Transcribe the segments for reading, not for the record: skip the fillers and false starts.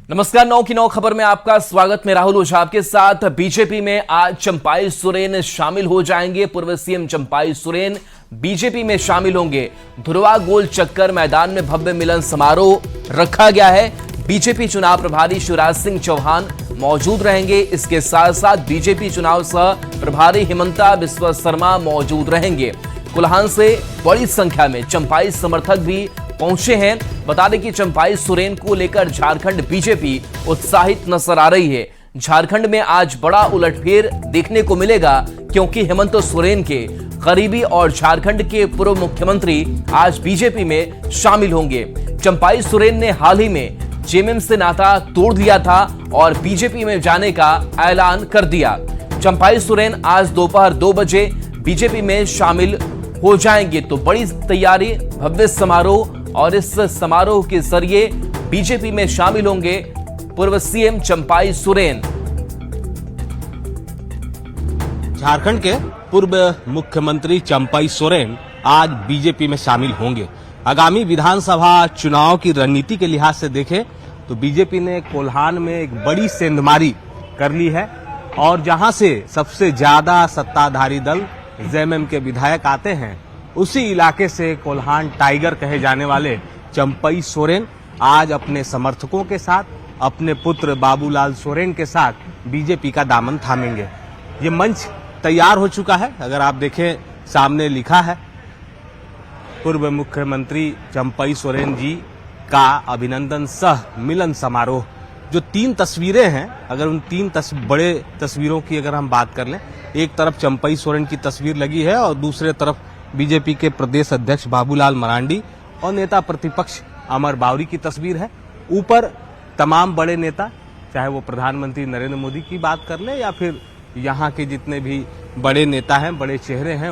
नमस्कार, 9 की 9 खबर में आपका स्वागत। मैं राहुल ओझा आपके साथ। बीजेपी में आज चंपाई सोरेन शामिल हो जाएंगे। पूर्व सीएम चंपाई सोरेन बीजेपी में शामिल होंगे। धुरवा गोल चक्कर मैदान में भव्य मिलन समारोह रखा गया है। बीजेपी चुनाव प्रभारी शिवराज सिंह चौहान मौजूद रहेंगे। इसके साथ साथ बीजेपी चुनाव सह प्रभारी हिमंता बिस्वा शर्मा मौजूद रहेंगे। कोल्हान से बड़ी संख्या में चंपाई समर्थक भी पहुंचे हैं। बता दें कि चंपाई सोरेन को लेकर झारखंड बीजेपी उत्साहित नजर आ रही है। झारखंड में आज बड़ा उलटफेर देखने को मिलेगा, क्योंकि हेमंत सोरेन के करीबी और झारखंड के पूर्व मुख्यमंत्री आज बीजेपी में शामिल होंगे। चंपाई सोरेन ने हाल ही में जेएमएम से नाता तोड़ दिया था और बीजेपी में जाने का ऐलान कर दिया। चंपाई सोरेन आज दोपहर 2 बजे बीजेपी में शामिल हो जाएंगे। तो बड़ी तैयारी, भव्य समारोह, और इस समारोह के जरिए बीजेपी में शामिल होंगे पूर्व सीएम चंपाई सोरेन। झारखंड के पूर्व मुख्यमंत्री चंपाई सोरेन आज बीजेपी में शामिल होंगे। आगामी विधानसभा चुनाव की रणनीति के लिहाज से देखें तो बीजेपी ने कोल्हान में एक बड़ी सेंधमारी कर ली है, और जहां से सबसे ज्यादा सत्ताधारी दल जेएमएम के विधायक आते हैं, उसी इलाके से कोल्हान टाइगर कहे जाने वाले चंपाई सोरेन आज अपने समर्थकों के साथ, अपने पुत्र बाबूलाल सोरेन के साथ बीजेपी का दामन थामेंगे। ये मंच तैयार हो चुका है। अगर आप देखें, सामने लिखा है पूर्व मुख्यमंत्री चंपाई सोरेन जी का अभिनंदन सह मिलन समारोह। जो 3 तस्वीरें हैं, अगर उन 3 बड़े तस्वीरों की अगर हम बात कर लें, एक तरफ चंपाई सोरेन की तस्वीर लगी है और दूसरे तरफ बीजेपी के प्रदेश अध्यक्ष बाबूलाल मरांडी और नेता प्रतिपक्ष अमर बावरी की तस्वीर है। ऊपर तमाम बड़े नेता, चाहे वो प्रधानमंत्री नरेंद्र मोदी की बात कर ले या फिर यहाँ के जितने भी बड़े नेता हैं, बड़े चेहरे हैं,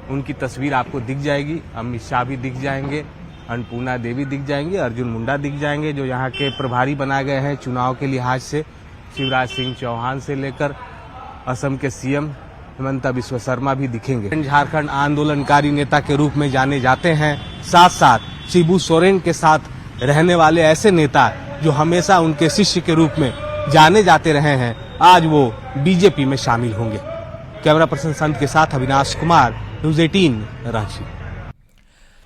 उनकी तस्वीर आपको दिख जाएगी। अमित शाह भी दिख जाएंगे, अन्नपूर्णा देवी दिख जाएंगे, अर्जुन मुंडा दिख जाएंगे जो यहाँ के प्रभारी बनाए गए हैं चुनाव के लिहाज से। शिवराज सिंह चौहान से लेकर असम के सीएम हिमंता बिस्वा शर्मा भी दिखेंगे। झारखंड आंदोलनकारी नेता के रूप में जाने जाते हैं। साथ साथ शिबू सोरेन के साथ रहने वाले ऐसे नेता जो हमेशा उनके शिष्य के रूप में जाने जाते रहे हैं, आज वो बीजेपी में शामिल होंगे। कैमरा पर्सन संत के साथ अविनाश कुमार, न्यूज़ 18 रांची।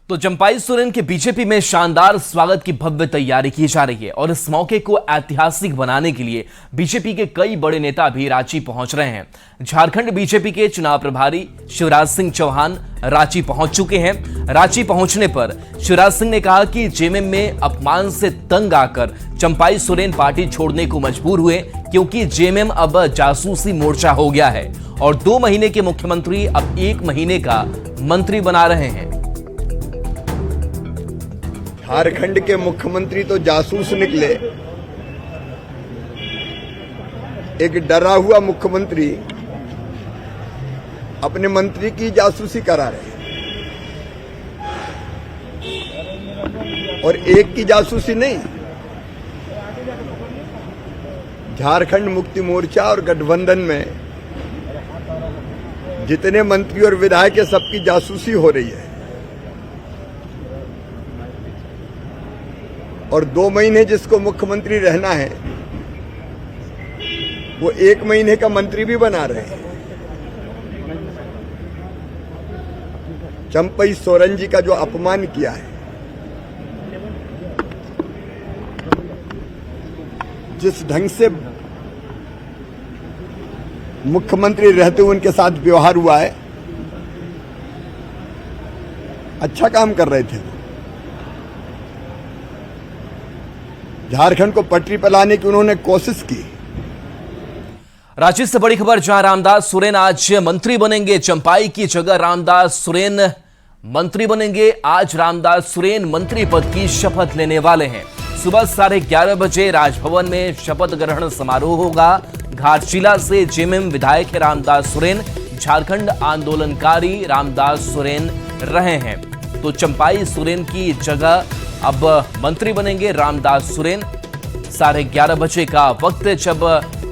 तो चंपाई सोरेन के बीजेपी में शानदार स्वागत की भव्य तैयारी की जा रही है, और इस मौके को ऐतिहासिक बनाने के लिए बीजेपी के कई बड़े नेता भी रांची पहुंच रहे हैं। झारखंड बीजेपी के चुनाव प्रभारी शिवराज सिंह चौहान रांची पहुंच चुके हैं। रांची पहुंचने पर शिवराज सिंह ने कहा कि जेएमएम में अपमान से तंग आकर चंपाई सोरेन पार्टी छोड़ने को मजबूर हुए, क्योंकि जेएमएम अब जासूसी मोर्चा हो गया है और 2 महीने के मुख्यमंत्री अब 1 महीने का मंत्री बना रहे हैं। झारखंड के मुख्यमंत्री तो जासूस निकले। एक डरा हुआ मुख्यमंत्री अपने मंत्री की जासूसी करा रहे और एक की जासूसी नहीं। झारखंड मुक्ति मोर्चा और गठबंधन में जितने मंत्री और विधायक है, सबकी जासूसी हो रही है। और 2 महीने जिसको मुख्यमंत्री रहना है, वो 1 महीने का मंत्री भी बना रहे हैं। चंपाई सोरेन जी का जो अपमान किया है, जिस ढंग से मुख्यमंत्री रहते हुए उनके साथ व्यवहार हुआ है, अच्छा काम कर रहे थे। झारखंड को पटरी पर लाने की उन्होंने कोशिश की। रांची से बड़ी खबर, जहां रामदास सोरेन आज मंत्री बनेंगे। चंपाई की जगह रामदास सोरेन मंत्री बनेंगे। आज रामदास सोरेन मंत्री पद की शपथ लेने वाले हैं। सुबह 11:30 बजे राजभवन में शपथ ग्रहण समारोह होगा। घाटशिला से जेएमएम विधायक है रामदास सोरेन। झारखंड आंदोलनकारी रामदास सोरेन रहे हैं। तो चंपाई सोरेन की जगह अब मंत्री बनेंगे रामदास सोरेन। 11:30 बजे का वक्त जब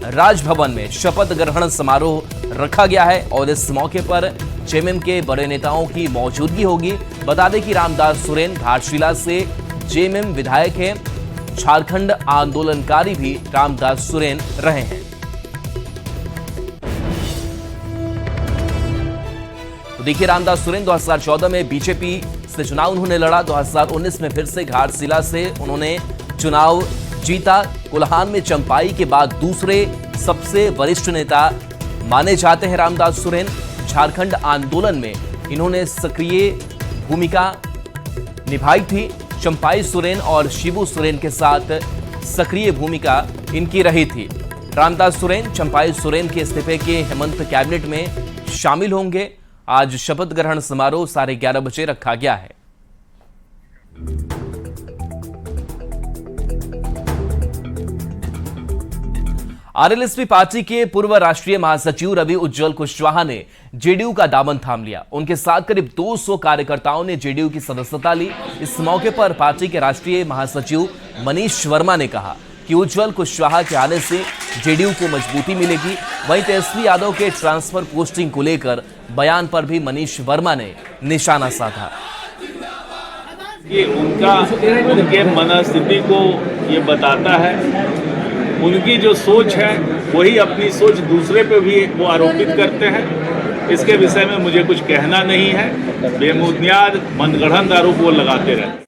राजभवन में शपथ ग्रहण समारोह रखा गया है, और इस मौके पर जेएमएम के बड़े नेताओं की मौजूदगी होगी। बता दें कि रामदास सोरेन घाटशिला से जेएमएम विधायक हैं झारखंड आंदोलनकारी भी रामदास सोरेन रहे हैं। तो देखिए, रामदास सोरेन 2014 में बीजेपी से चुनाव उन्होंने लड़ा। 2019 में फिर से घाटशिला से उन्होंने चुनाव जीता। कोल्हान में चंपाई के बाद दूसरे सबसे वरिष्ठ नेता माने जाते हैं रामदास सोरेन। झारखंड आंदोलन में इन्होंने सक्रिय भूमिका निभाई थी। चंपाई सोरेन और शिबू सोरेन के साथ सक्रिय भूमिका इनकी रही थी। रामदास सोरेन चंपाई सोरेन के इस्तीफे के हेमंत कैबिनेट में शामिल होंगे। आज शपथ ग्रहण समारोह 11:30 बजे रखा गया है। आरएलएसपी पार्टी के पूर्व राष्ट्रीय महासचिव रवि उज्जवल कुशवाहा ने जेडीयू का दामन थाम लिया। उनके साथ करीब 200 कार्यकर्ताओं ने जेडीयू की सदस्यता ली। इस मौके पर पार्टी के राष्ट्रीय महासचिव मनीष वर्मा ने कहा कि उज्जवल कुशवाहा के आने से जेडीयू को मजबूती मिलेगी। वहीं तेजस्वी यादव के ट्रांसफर पोस्टिंग को लेकर बयान पर भी मनीष वर्मा ने निशाना साधा। ये उनके मनस्थिति को ये बताता है। उनकी जो सोच है वही अपनी सोच दूसरे पे भी वो आरोपित करते हैं। इसके विषय में मुझे कुछ कहना नहीं है। बेबुनियाद मनगढ़ंत आरोप वो लगाते रहते।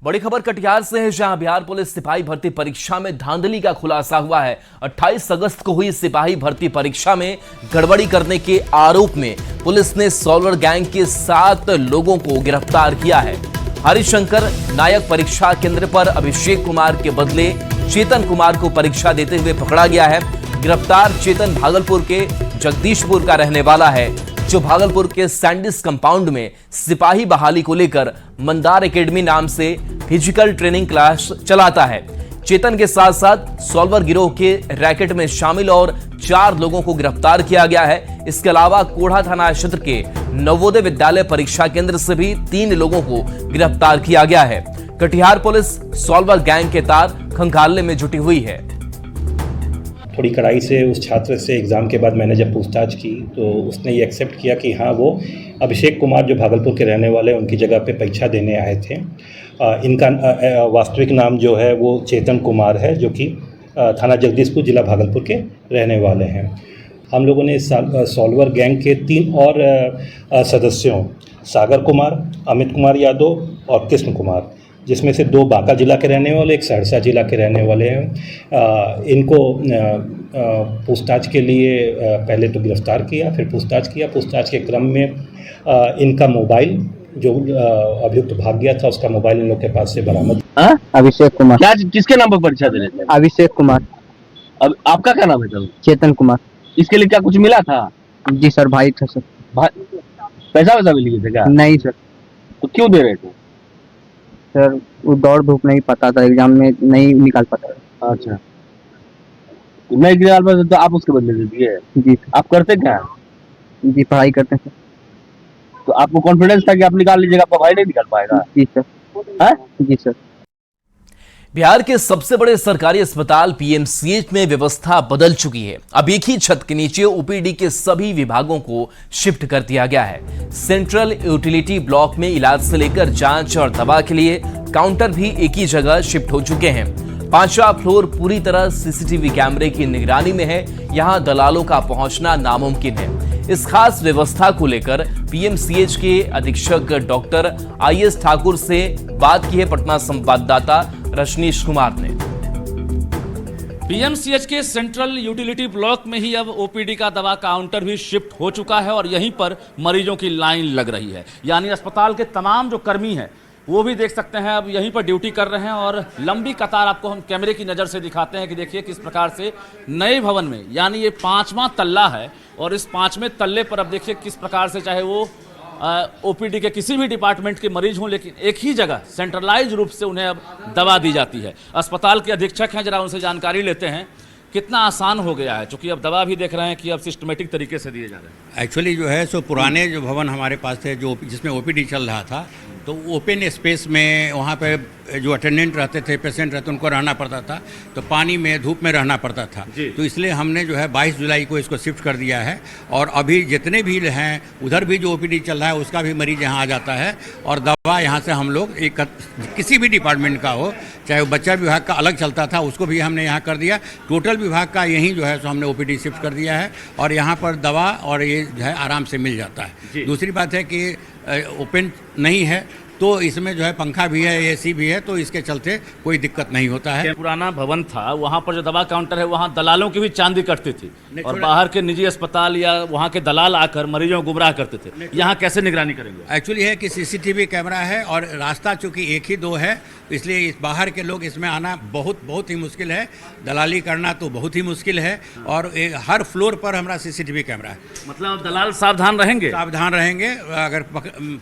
बड़ी खबर कटिहार से है, जहां बिहार पुलिस सिपाही भर्ती परीक्षा में धांधली का खुलासा हुआ है। 28 अगस्त को हुई सिपाही भर्ती परीक्षा में गड़बड़ी करने के आरोप में पुलिस ने सॉल्वर गैंग के 7 लोगों को गिरफ्तार किया है। हरिशंकर नायक परीक्षा केंद्र पर अभिषेक कुमार के बदले चेतन कुमार को परीक्षा देते हुए पकड़ा गया है। गिरफ्तार चेतन भागलपुर के जगदीशपुर का रहने वाला है, जो भागलपुर के सैंडिस कंपाउंड में सिपाही बहाली को लेकर मंदार एकेडमी नाम से फिजिकल ट्रेनिंग क्लास चलाता है। चेतन के साथ साथ सॉल्वर गिरोह के रैकेट में शामिल और 4 लोगों को गिरफ्तार किया गया है। इसके अलावा कोढ़ा थाना क्षेत्र के नवोदय विद्यालय परीक्षा केंद्र से भी 3 लोगों को गिरफ्तार किया गया है। कटिहार पुलिस सॉल्वर गैंग के तार खंगालने में जुटी हुई है। थोड़ी कड़ाई से उस छात्र से एग्ज़ाम के बाद मैंने जब पूछताछ की तो उसने ये एक्सेप्ट किया कि हाँ, वो अभिषेक कुमार जो भागलपुर के रहने वाले उनकी जगह पे परीक्षा देने आए थे। इनका वास्तविक नाम जो है वो चेतन कुमार है, जो कि थाना जगदीशपुर जिला भागलपुर के रहने वाले हैं। हम लोगों ने सॉल्वर गैंग के 3 और सदस्यों सागर कुमार, अमित कुमार यादव और कृष्ण कुमार, जिसमें से 2 बांका जिला के रहने वाले, एक सहरसा जिला के रहने वाले हैं। इनको पूछताछ के लिए पहले तो गिरफ्तार किया, फिर पूछताछ किया। पूछताछ के क्रम में इनका मोबाइल जो अभियुक्त भाग गया था, उसका मोबाइल इन लोग के पास से बरामद। अभिषेक कुमार। क्या किसके नाम पर परीक्षा दे रहे थे? अभिषेक कुमार। अब आपका क्या नाम है सर? चेतन कुमार। इसके लिए क्या कुछ मिला था? जी सर, भाई था सर। पैसा वैसा भी लिए थे क्या? नहीं सर। तो क्यों दे रहे थे सर? वो दौड़ धूप नहीं पता था, एग्जाम में नहीं निकाल पाता था। अच्छा, नहीं निकाल पाते तो आप उसके बदले दे दिए? जी। आप करते क्या? जी, पढ़ाई करते हैं सर। तो आपको कॉन्फिडेंस था कि आप निकाल लीजिएगा, आपका भाई नहीं निकाल पाएगा? जी सर। है? जी सर। बिहार के सबसे बड़े सरकारी अस्पताल पीएमसीएच में व्यवस्था बदल चुकी है। अब एक ही छत के नीचे ओपीडी के सभी विभागों को शिफ्ट कर दिया गया है। सेंट्रल यूटिलिटी ब्लॉक में इलाज से लेकर जांच और दवा के लिए काउंटर भी एक ही जगह शिफ्ट हो चुके हैं। 5वां फ्लोर पूरी तरह सीसीटीवी कैमरे की निगरानी में है। यहां दलालों का पहुंचना नामुमकिन है। इस खास व्यवस्था को लेकर पीएमसीएच के अधीक्षक डॉक्टर आईएस ठाकुर से बात की है पटना संवाददाता रजनीश कुमार ने। पीएमसीएच के सेंट्रल यूटिलिटी ब्लॉक में ही अब ओपीडी का दवा काउंटर भी शिफ्ट हो चुका है और यहीं पर मरीजों की लाइन लग रही है। यानी अस्पताल के तमाम जो कर्मी हैं वो भी देख सकते हैं अब यहीं पर ड्यूटी कर रहे हैं और लंबी कतार आपको हम कैमरे की नज़र से दिखाते हैं कि देखिए किस प्रकार से नए भवन में, यानी ये 5वां तल्ला है और इस 5वें तल्ले पर अब देखिए किस प्रकार से चाहे वो ओपीडी के किसी भी डिपार्टमेंट के मरीज हों, लेकिन एक ही जगह सेंट्रलाइज रूप से उन्हें अब दवा दी जाती है। अस्पताल के अधीक्षक हैं, जरा उनसे जानकारी लेते हैं कितना आसान हो गया है, क्योंकि अब दवा भी देख रहे हैं कि अब सिस्टमेटिक तरीके से दिए जा रहे हैं। एक्चुअली जो है सो पुराने जो भवन हमारे पास थे जो जिसमें ओपीडी चल रहा था, तो ओपन स्पेस में वहाँ पे जो अटेंडेंट रहते थे, पेशेंट रहते, उनको रहना पड़ता था, तो पानी में धूप में रहना पड़ता था। तो इसलिए हमने जो है 22 जुलाई को इसको शिफ्ट कर दिया है। और अभी जितने भी हैं उधर भी जो ओपीडी चल रहा है उसका भी मरीज यहाँ आ जाता है और दवा यहाँ से हम लोग एक किसी भी डिपार्टमेंट का हो, चाहे वो बच्चा विभाग का अलग चलता था उसको भी हमने यहाँ कर दिया, टोटल विभाग का यहीं जो है सो हमने ओपीडी शिफ्ट कर दिया है और यहाँ पर दवा और ये जो है आराम से मिल जाता है। दूसरी बात है कि ओपन नहीं है तो इसमें जो है पंखा भी है, एसी भी है, तो इसके चलते कोई दिक्कत नहीं होता है। पुराना भवन था, वहाँ पर जो दवा काउंटर है वहाँ दलालों की भी चांदी कटती थी और बाहर के निजी अस्पताल या वहाँ के दलाल आकर मरीजों को गुमराह करते थे। यहाँ कैसे निगरानी करेंगे? एक्चुअली है कि सीसीटीवी कैमरा है और रास्ता चूंकि एक ही दो है, इसलिए इस बाहर के लोग इसमें आना बहुत ही मुश्किल है, दलाली करना तो बहुत ही मुश्किल है। और हर फ्लोर पर हमारा सीसीटीवी कैमरा है। मतलब दलाल सावधान रहेंगे? सावधान रहेंगे, अगर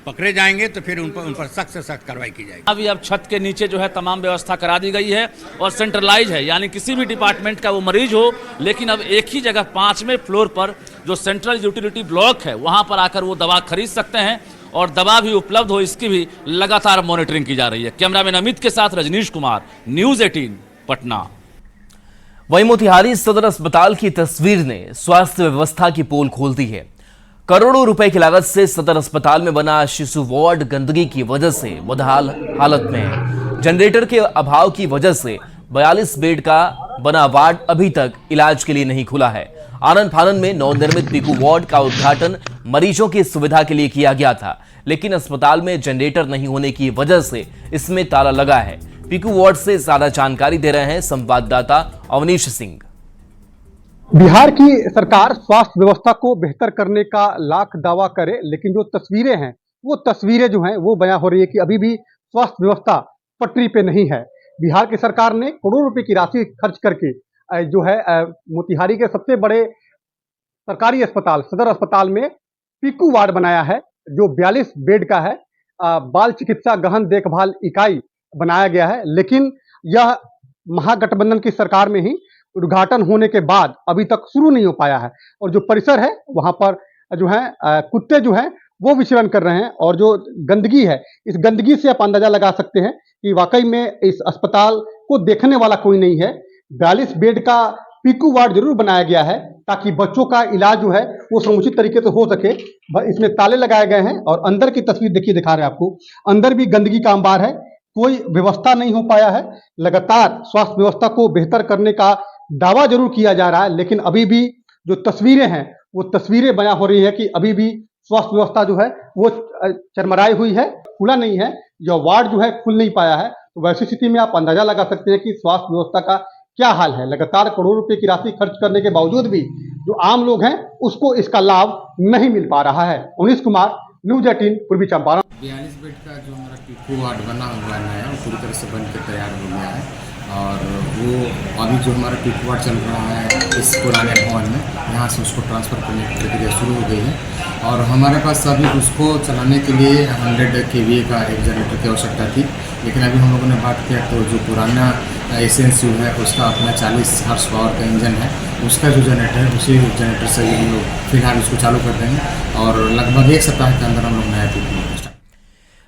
पकड़े जाएंगे तो फिर उन पर सख्त से सख्त कार्रवाई की जाएगी। अभी अब छत के नीचे जो है तमाम व्यवस्था करा दी गई है और सेंट्रलाइज है, यानी किसी भी डिपार्टमेंट का वो मरीज हो, लेकिन अब एक ही जगह 5वें फ्लोर पर जो सेंट्रल यूटिलिटी ब्लॉक है वहां पर आकर वो दवा खरीद सकते हैं और दवा भी उपलब्ध हो, इसकी भी लगातार मॉनिटरिंग की जा रही है। कैमरामैन अमित के साथ रजनीश कुमार, न्यूज़ 18 पटना। वहीं मोतिहारी सदर अस्पताल की तस्वीर ने स्वास्थ्य व्यवस्था की पोल खोल दी है। करोड़ों रुपए की लागत से सदर अस्पताल में बना शिशु वार्ड गंदगी की वजह से बदहाल हालत में है। जनरेटर के अभाव की वजह से 42 बेड का बना वार्ड अभी तक इलाज के लिए नहीं खुला है। आनंद फानन में नवनिर्मित पीकू वार्ड का उद्घाटन मरीजों की सुविधा के लिए किया गया था, लेकिन अस्पताल में जनरेटर नहीं होने की वजह से इसमें ताला लगा है। पीकू वार्ड से ज्यादा जानकारी दे रहे हैं संवाददाता अवनीश सिंह। बिहार की सरकार स्वास्थ्य व्यवस्था को बेहतर करने का लाख दावा करे, लेकिन जो तस्वीरें हैं वो तस्वीरें जो हैं वो बयां हो रही है कि अभी भी स्वास्थ्य व्यवस्था पटरी पे नहीं है। बिहार की सरकार ने करोड़ों रुपए की राशि खर्च करके जो है मोतिहारी के सबसे बड़े सरकारी अस्पताल सदर अस्पताल में पीकू वार्ड बनाया है, जो 42 बेड का है। बाल चिकित्सा गहन देखभाल इकाई बनाया गया है, लेकिन यह महागठबंधन की सरकार में ही उद्घाटन होने के बाद अभी तक शुरू नहीं हो पाया है। और जो परिसर है वहां पर जो है कुत्ते जो हैं वो विचरण कर रहे हैं और जो गंदगी है, इस गंदगी से आप अंदाजा लगा सकते हैं कि वाकई में इस अस्पताल को देखने वाला कोई नहीं है। 42 बेड का पीकू वार्ड जरूर बनाया गया है ताकि बच्चों का इलाज जो है वो समुचित तरीके से हो सके। इसमें ताले लगाए गए हैं और अंदर की तस्वीर देखिए, दिखा रहे हैं आपको, अंदर भी गंदगी का अंबार है, कोई व्यवस्था नहीं हो पाया है। लगातार स्वास्थ्य व्यवस्था को बेहतर करने का दावा जरूर किया जा रहा है, लेकिन अभी भी जो तस्वीरें हैं वो तस्वीरें बयां हो रही है कि अभी भी स्वास्थ्य व्यवस्था जो है वो चरमराई हुई है, खुला नहीं है, जो वार्ड जो है खुल नहीं पाया है। तो वैसी स्थिति में आप अंदाजा लगा सकते हैं कि स्वास्थ्य व्यवस्था का क्या हाल है। लगातार करोड़ों रुपए की राशि खर्च करने के बावजूद भी जो आम लोग हैं उसको इसका लाभ नहीं मिल पा रहा है। उनीश कुमार, न्यूज़ 18 पूर्वी चंपारण। 42 बेड का जो हमारा पीकू वार्ड बना हुआ है नया, वो पूरी तरह से बन के तैयार हो गया है और वो अभी जो हमारा पीकू वार्ड चल रहा है इस पुराने भवन में, यहाँ से उसको ट्रांसफ़र करने की प्रक्रिया शुरू हो गई है और हमारे पास अभी उसको चलाने के लिए 100 kVA का एक जनरेटर की आवश्यकता थी, लेकिन अभी हम लोगों ने बात किया तो जो पुराना एसेंसियो है उसका अपना 40 हॉर्स पावर का इंजन है, उसका जो जनरेटर है उसी जनरेटर से हम लोग फिलहाल उसको चालू कर देंगे और लगभग 1 सप्ताह के अंदर हम लोग नया पीकू।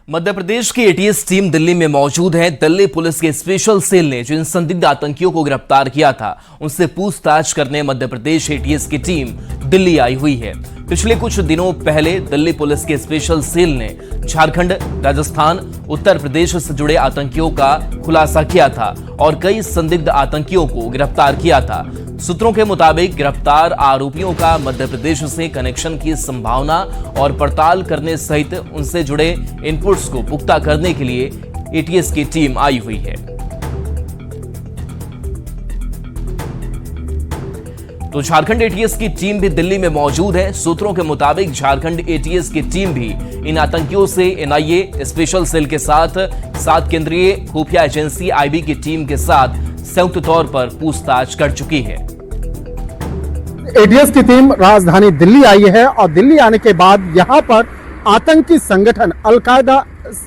मध्य प्रदेश की एटीएस टीम दिल्ली में मौजूद है। दिल्ली पुलिस के स्पेशल सेल ने जिन संदिग्ध आतंकियों को गिरफ्तार किया था उनसे पूछताछ करने मध्य प्रदेश एटीएस की टीम दिल्ली आई हुई है। पिछले कुछ दिनों पहले दिल्ली पुलिस के स्पेशल सेल ने झारखंड, राजस्थान, उत्तर प्रदेश से जुड़े आतंकियों का खुलासा किया था और कई संदिग्ध आतंकियों को गिरफ्तार किया था। सूत्रों के मुताबिक गिरफ्तार आरोपियों का मध्य प्रदेश से कनेक्शन की संभावना और पड़ताल करने सहित उनसे जुड़े इनपुट्स को पुख्ता करने के लिए एटीएस की टीम आई हुई है। तो झारखंड एटीएस की टीम भी दिल्ली में मौजूद है। सूत्रों के मुताबिक झारखंड एटीएस की टीम भी इन आतंकियों से एनआईए स्पेशल सेल के साथ केंद्रीय खुफिया एजेंसी आईबी की टीम के साथ संयुक्त तौर पर पूछताछ कर चुकी है। एटीएस की टीम राजधानी दिल्ली आई है और दिल्ली आने के बाद यहां पर आतंकी संगठन अलकायदा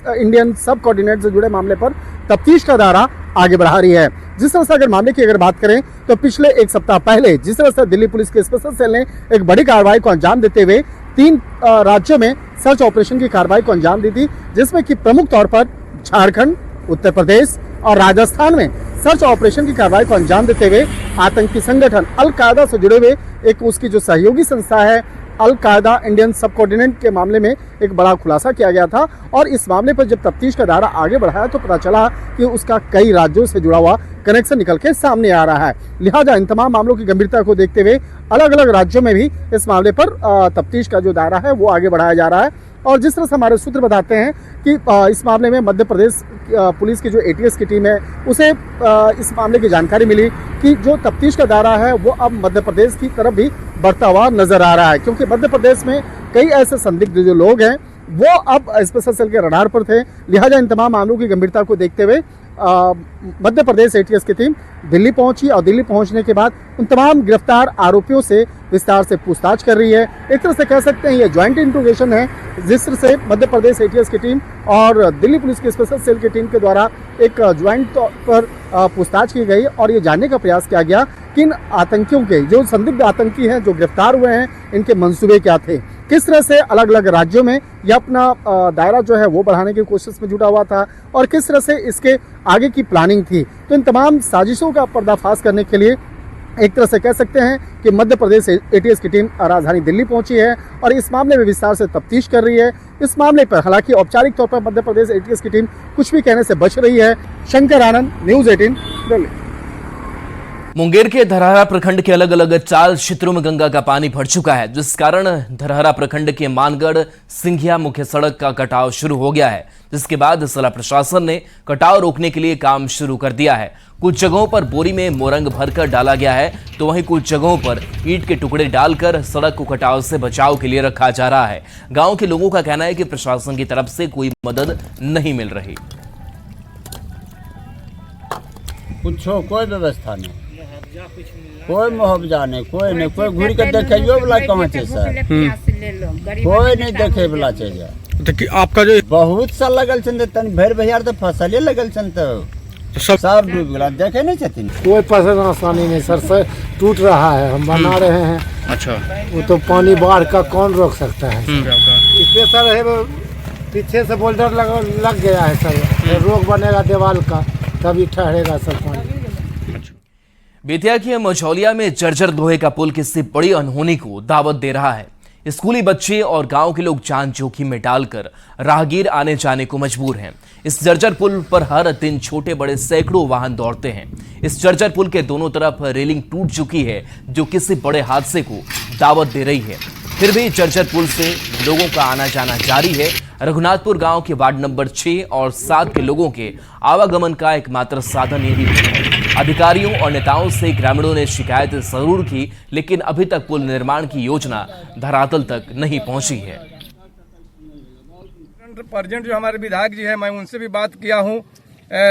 इंडियन सब कोऑर्डिनेट से जुड़े मामले पर तफ्तीश का दायरा आगे बढ़ा रही है। जिस तरह से अगर मामले की बात करें तो पिछले 1 सप्ताह पहले जिस तरह से दिल्ली पुलिस के स्पेशल सेल ने एक बड़ी कार्रवाई को अंजाम देते हुए 3 राज्यों में सर्च ऑपरेशन की कार्रवाई को अंजाम दी थी, जिसमें कि प्रमुख तौर पर झारखंड, उत्तर प्रदेश और राजस्थान में सर्च ऑपरेशन की कार्रवाई को अंजाम देते हुए आतंकी संगठन अल कायदा से जुड़े हुए एक उसकी जो सहयोगी संस्था है अल कायदा इंडियन सब कोऑर्डिनेट के मामले में एक बड़ा खुलासा किया गया था। और इस मामले पर जब तफ्तीश का दायरा आगे बढ़ाया तो पता चला कि उसका कई राज्यों से जुड़ा हुआ कनेक्शन निकल के सामने आ रहा है। लिहाजा इन तमाम मामलों की गंभीरता को देखते हुए अलग अलग राज्यों में भी इस मामले पर तफ्तीश का जो दायरा है वो आगे बढ़ाया जा रहा है। और जिस तरह से हमारे सूत्र बताते हैं कि इस मामले में मध्य प्रदेश पुलिस की जो एटीएस की टीम है उसे इस मामले की जानकारी मिली कि जो तफ्तीश का दायरा है वो अब मध्य प्रदेश की तरफ भी बढ़ता हुआ नजर आ रहा है, क्योंकि मध्य प्रदेश में कई ऐसे संदिग्ध जो लोग हैं वो अब स्पेशल सेल के रडार पर थे। लिहाजा इन तमाम मामलों की गंभीरता को देखते हुए मध्य प्रदेश एटीएस की टीम दिल्ली पहुंची और दिल्ली पहुंचने के बाद उन तमाम गिरफ्तार आरोपियों से विस्तार से पूछताछ कर रही है। एक तरह से कह सकते हैं ये ज्वाइंट इंट्रोगेशन है, जिस तरह से मध्य प्रदेश एटीएस की टीम और दिल्ली पुलिस की स्पेशल सेल की टीम के द्वारा एक ज्वाइंट तौर पर पूछताछ की गई और ये जानने का प्रयास किया गया कि इन आतंकियों के जो संदिग्ध आतंकी हैं जो गिरफ्तार हुए हैं इनके मंसूबे क्या थे, किस तरह से अलग अलग राज्यों में यह अपना दायरा जो है वो बढ़ाने की कोशिश में जुटा हुआ था और किस तरह से इसके आगे की प्लानिंग थी। तो इन तमाम साजिशों का पर्दाफाश करने के लिए एक तरह से कह सकते हैं कि मध्य प्रदेश एटीएस की टीम राजधानी दिल्ली पहुंची है और इस मामले में विस्तार से तफ्तीश कर रही है। इस मामले पर हालांकि औपचारिक तौर पर मध्य प्रदेश एटीएस की टीम कुछ भी कहने से बच रही है। शंकर आनंद, न्यूज़ 18, दिल्ली। मुंगेर के धरहरा प्रखंड के अलग अलग 4 क्षेत्रों में गंगा का पानी भर चुका है, जिस कारण धरहरा प्रखंड के मानगढ़ सिंघिया मुख्य सड़क का कटाव शुरू हो गया है, जिसके बाद जिला प्रशासन ने कटाव रोकने के लिए काम शुरू कर दिया है। कुछ जगहों पर बोरी में मोरंग भरकर डाला गया है तो वहीं कुछ जगहों पर ईंट के टुकड़े डालकर सड़क को कटाव से बचाव के लिए रखा जा रहा है। गांव के लोगों का कहना है कि प्रशासन की तरफ से कोई मदद नहीं मिल रही। कुछ कोई व्यवस्था नहीं, कोई मुआवजा नहीं, कोई नहीं, कोई घूर के देखियो वाला कहाँ है सर, कोई नहीं देखे वाला चाहिए। आपका जो बहुत सा लगल छन तन भर भैयार तो फसले लगल छन तो सब डूब गया, देखे नहीं छथिन। कोई फसल आसानी नहीं सर, से टूट रहा है, हम बना रहे हैं। अच्छा, वो तो पानी बाढ़ का कौन रोक सकता है। इसलिए सर है पीछे से बोल्डर लग गया है सर, रोक बनेगा दीवार का तभी ठहरेगा सर पानी। बेतिया के मझौलिया में जर्जर लोहे का पुल किसी बड़ी अनहोनी को दावत दे रहा है। स्कूली बच्चे और गांव के लोग जान जोखिम में डालकर राहगीर आने जाने को मजबूर हैं। इस जर्जर पुल पर हर दिन छोटे बड़े सैकड़ों वाहन दौड़ते हैं। इस जर्जर पुल के दोनों तरफ रेलिंग टूट चुकी है, जो किसी बड़े हादसे को दावत दे रही है। फिर भी जर्जर पुल से लोगों का आना जाना जारी है। रघुनाथपुर गांव के वार्ड नंबर 6 और 7 के लोगों के आवागमन का एकमात्र साधन यही है। अधिकारियों और नेताओं से ग्रामीणों ने शिकायत जरूर की, लेकिन अभी तक पुल निर्माण की योजना धरातल तक नहीं पहुंची है। प्रेजेंट जो हमारे विधायक जी हैं, मैं उनसे भी बात किया हूं।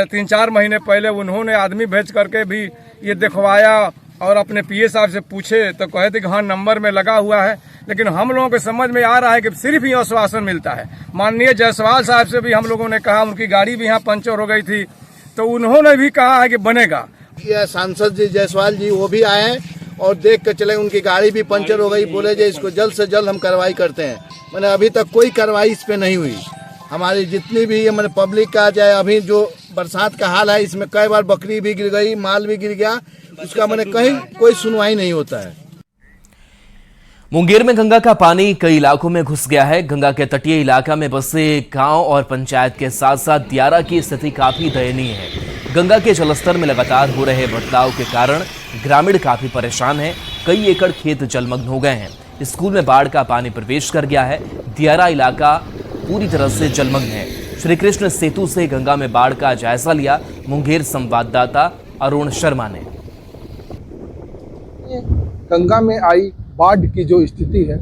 3-4 महीने पहले उन्होंने आदमी भेज करके भी ये दिखवाया और अपने पीए साहब से पूछे तो कहे थे कि हाँ नंबर में लगा हुआ है, लेकिन हम लोगों को समझ में आ रहा है कि सिर्फ ही आश्वासन मिलता है। माननीय जायसवाल साहब से भी हम लोगों ने कहा, उनकी गाड़ी भी यहाँ पंचर हो गई थी तो उन्होंने भी कहा है कि बनेगा। सांसद जी जायसवाल जी वो भी आए और देख कर चले, उनकी गाड़ी भी पंचर हो गई, बोले जी इसको जल्द से जल्द हम कार्रवाई करते हैं। मैंने अभी तक कोई कार्रवाई इस पे नहीं हुई। हमारी जितनी भी मैंने पब्लिक का चाहे अभी जो बरसात का हाल है इसमें कई बार बकरी भी गिर गई, माल भी गिर गया, उसका मैंने कहीं कोई सुनवाई नहीं होता है। मुंगेर में गंगा का पानी कई इलाकों में घुस गया है। गंगा के तटीय इलाका में बसे गांव और पंचायत के साथ साथ दियारा की स्थिति काफी दयनीय है। गंगा के जलस्तर में लगातार हो रहे बदलाव के कारण ग्रामीण काफी परेशान हैं। कई एकड़ खेत जलमग्न हो गए हैं। स्कूल में बाढ़ का पानी प्रवेश कर गया है। दियारा इलाका पूरी तरह से जलमग्न है। श्री कृष्ण सेतु से गंगा में बाढ़ का जायजा लिया मुंगेर संवाददाता अरुण शर्मा ने। गंगा में आई बाढ़ की जो स्थिति है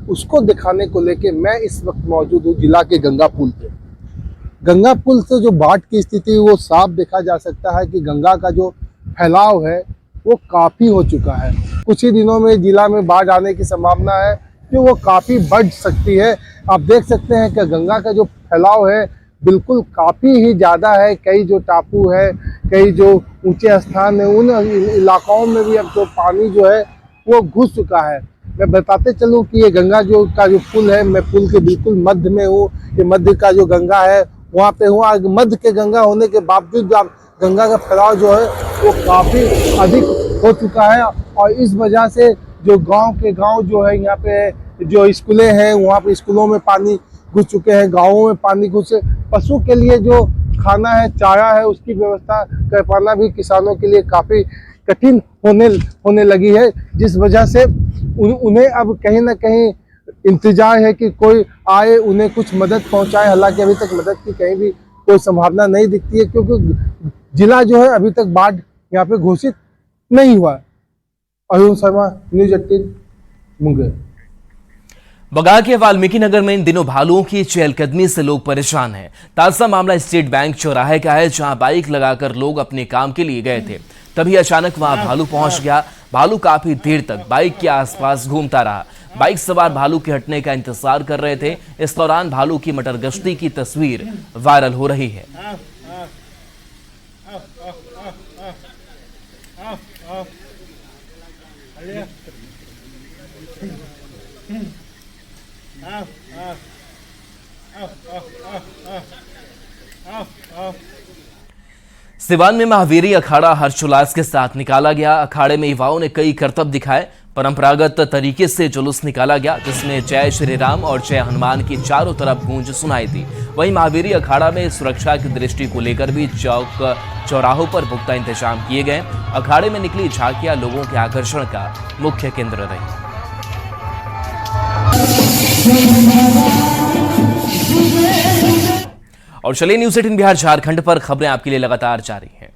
उसको दिखाने को लेके मैं इस वक्त मौजूद हूँ जिला के गंगा पुल पे। गंगा पुल से जो बाढ़ की स्थिति वो साफ देखा जा सकता है कि गंगा का जो फैलाव है वो काफ़ी हो चुका है। कुछ ही दिनों में जिला में बाढ़ आने की संभावना है जो वो काफ़ी बढ़ सकती है। आप देख सकते हैं कि गंगा का जो फैलाव है बिल्कुल काफ़ी ही ज़्यादा है। कई जो टापू है, कई जो ऊंचे स्थान है, उन इलाकाओं में भी अब तो पानी जो है वो घुस चुका है। मैं बताते चलूं कि ये गंगा का जो पुल है, मैं पुल के बिल्कुल मध्य में हूँ। ये मध्य का जो गंगा है वहाँ पे हुआ। मध्य के गंगा होने के बावजूद गंगा का फैलाव जो है वो काफ़ी अधिक हो चुका है, और इस वजह से जो गांव जो है यहाँ पे जो स्कूलें हैं वहाँ पे स्कूलों में पानी घुस चुके हैं, गाँवों में पानी घुसे। पशु के लिए जो खाना है, चारा है, उसकी व्यवस्था कर पाना भी किसानों के लिए काफ़ी कठिन होने लगी है, जिस वजह से उन्हें अब कहीं ना कहीं इंतजार है कि कोई आए उन्हें कुछ मदद पहुंचाए। हालांकि अभी तक मदद की कहीं भी कोई संभावना नहीं दिखती है, क्योंकि जिला जो है अभी तक बाढ़ यहाँ पे घोषित नहीं हुआ। अरुण शर्मा, न्यूज़ 18 मुंगेर। बगा के वाल्मीकि नगर में इन दिनों भालुओं की चहलकदमी से लोग परेशान हैं। ताजा मामला स्टेट बैंक चौराहे का है, जहां बाइक लगाकर लोग अपने काम के लिए गए थे, तभी अचानक वहां भालू पहुंच गया। भालू काफी देर तक बाइक के आसपास घूमता रहा। बाइक सवार भालू के हटने का इंतजार कर रहे थे। इस दौरान भालू की मटर गश्ती की तस्वीर वायरल हो रही है। सिवान में महावीरी अखाड़ा हर्षोल्लास के साथ निकाला गया। अखाड़े में युवाओं ने कई करतब दिखाए। परंपरागत तरीके से जुलूस निकाला गया, जिसमें जय श्री राम और जय हनुमान की चारों तरफ गूंज सुनाई दी। वहीं महावीरी अखाड़ा में सुरक्षा की दृष्टि को लेकर भी चौराहों पर पुख्ता इंतजाम किए गए। अखाड़े में निकली झांकियां लोगों के आकर्षण का मुख्य केंद्र रही। और चलिए न्यूज़ 18 बिहार झारखंड पर खबरें आपके लिए लगातार जारी हैं।